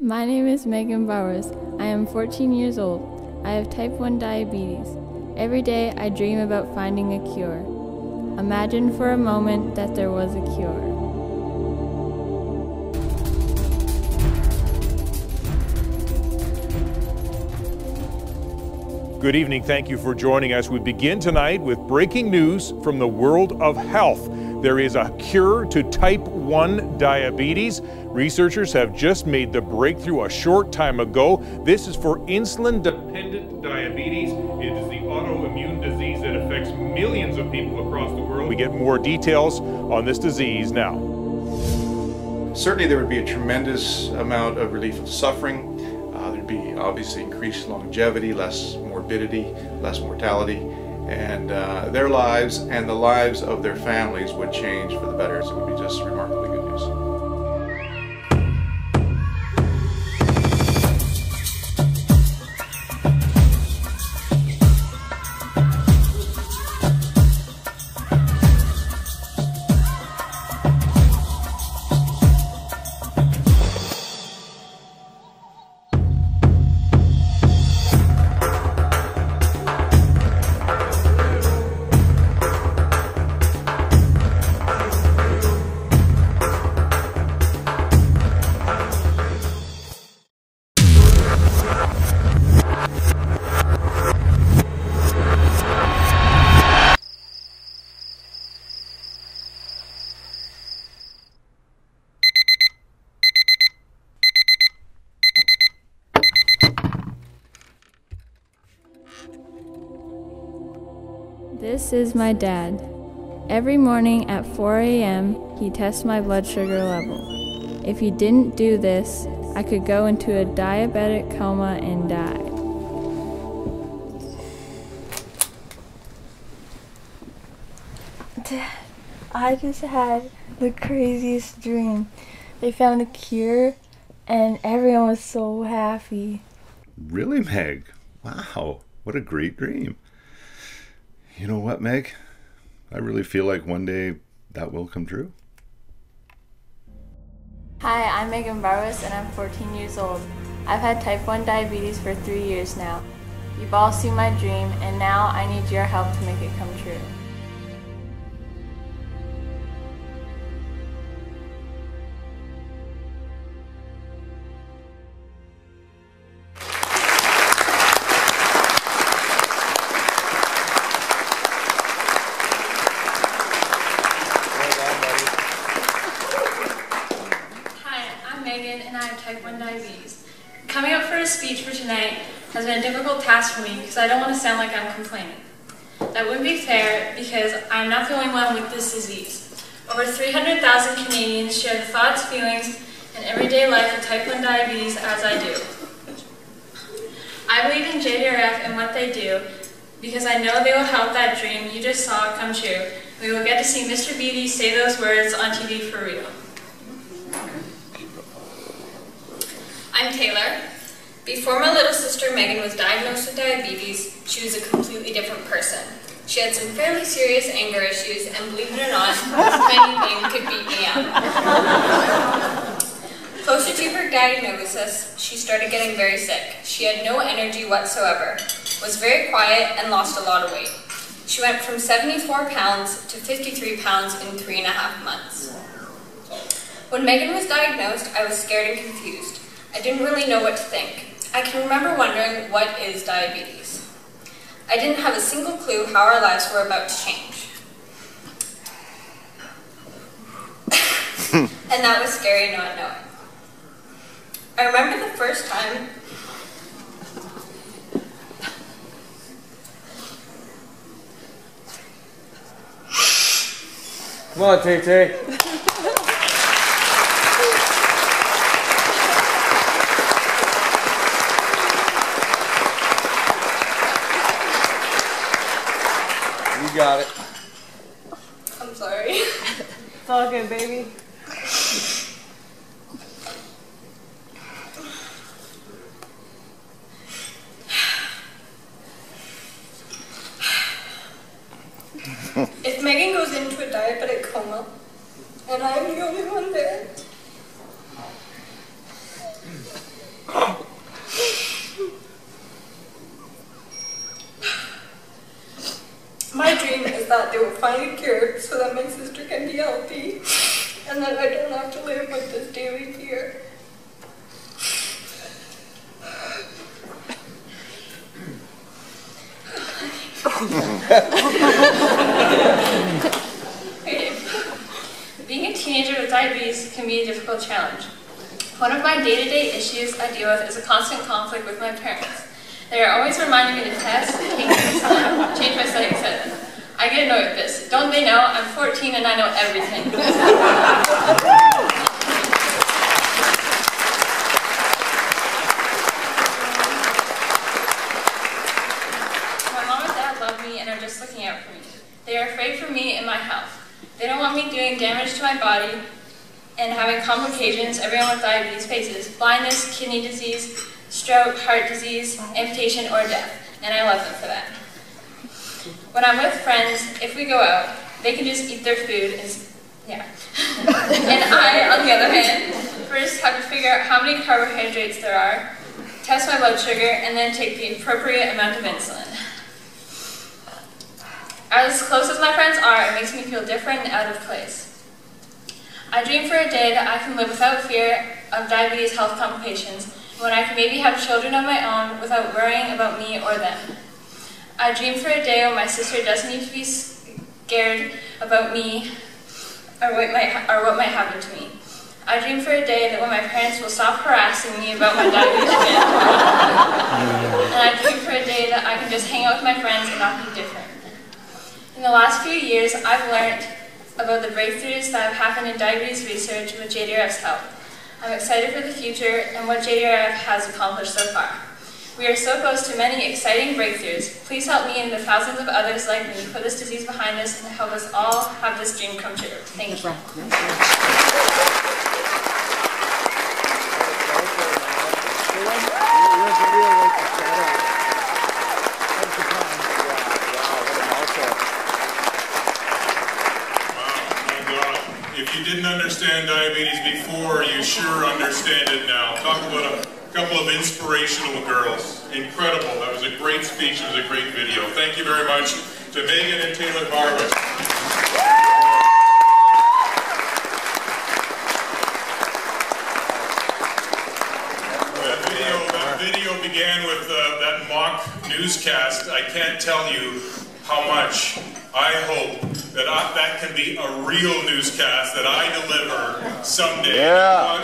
My name is Maegan Bowers. I am 14 years old. I have type 1 diabetes. Every day I dream about finding a cure. Imagine for a moment that there was a cure. Good evening. Thank you for joining us. We begin tonight with breaking news from the world of health. There is a cure to type 1 diabetes. Researchers have just made the breakthrough a short time ago. This is for insulin-dependent diabetes. It is the autoimmune disease that affects millions of people across the world. We get more details on this disease now. Certainly there would be a tremendous amount of relief of suffering. There'd be obviously increased longevity, less morbidity, less mortality, and their lives and the lives of their families would change for the better. So it would be just remarkably good news. This is my dad. Every morning at 4 a.m., he tests my blood sugar level. If he didn't do this, I could go into a diabetic coma and die. Dad, I just had the craziest dream. They found a cure and everyone was so happy. Really, Meg? Wow, what a great dream. You know what, Meg? I really feel like one day that will come true. Hi, I'm Maegan Bowers and I'm 14 years old. I've had type 1 diabetes for 3 years now. You've all seen my dream and now I need your help to make it come true. And I have type 1 diabetes. Coming up for a speech for tonight has been a difficult task for me because I don't want to sound like I'm complaining. That wouldn't be fair because I'm not the only one with this disease. Over 300,000 Canadians share the thoughts, feelings, and everyday life of type 1 diabetes as I do. I believe in JDRF and what they do because I know they will help that dream you just saw come true. We will get to see Mr. Beatty say those words on TV for real. I'm Taylor. Before my little sister Maegan was diagnosed with diabetes, she was a completely different person. She had some fairly serious anger issues, and believe it or not, this tiny thing could beat me up. Closer to her diagnosis, she started getting very sick. She had no energy whatsoever, was very quiet, and lost a lot of weight. She went from 74 pounds to 53 pounds in 3.5 months. When Maegan was diagnosed, I was scared and confused. I didn't really know what to think. I can remember wondering, what is diabetes? I didn't have a single clue how our lives were about to change. And that was scary not knowing. I remember the first time Come on, Tay-Tay. You got it. I'm sorry. It's all good, baby. If Maegan goes into a diabetic coma, and I'm the only one there, that they will find a cure so that my sister can be healthy and that I don't have to live with this daily fear. Being a teenager with diabetes can be a difficult challenge. One of my day-to-day issues I deal with is a constant conflict with my parents. They are always reminding me to test, take insulin, change my study, etc. I get annoyed with this. Don't they know? I'm 14 and I know everything. My mom and dad love me and are just looking out for me. They are afraid for me and my health. They don't want me doing damage to my body and having complications everyone with diabetes faces: blindness, kidney disease, stroke, heart disease, amputation, or death. And I love them for that. When I'm with friends, if we go out, they can just eat their food and I, on the other hand, first have to figure out how many carbohydrates there are, test my blood sugar, and then take the appropriate amount of insulin. As close as my friends are, it makes me feel different and out of place. I dream for a day that I can live without fear of diabetes health complications, when I can maybe have children of my own without worrying about me or them. I dream for a day when my sister doesn't need to be scared about me or what might happen to me. I dream for a day that when my parents will stop harassing me about my diabetes again. And I dream for a day that I can just hang out with my friends and not be different. In the last few years, I've learned about the breakthroughs that have happened in diabetes research with JDRF's help. I'm excited for the future and what JDRF has accomplished so far. We are so close to many exciting breakthroughs. Please help me and the thousands of others like me put this disease behind us and help us all have this dream come true. Thank you. If you didn't understand diabetes before, you sure understand it now. Talk about a couple of inspirational girls. Incredible. That was a great speech. It was a great video. Thank you very much to Maegan and Taylor Harwood. That video began with that mock newscast. I can't tell you how much I hope that that can be a real newscast that I deliver someday. Yeah.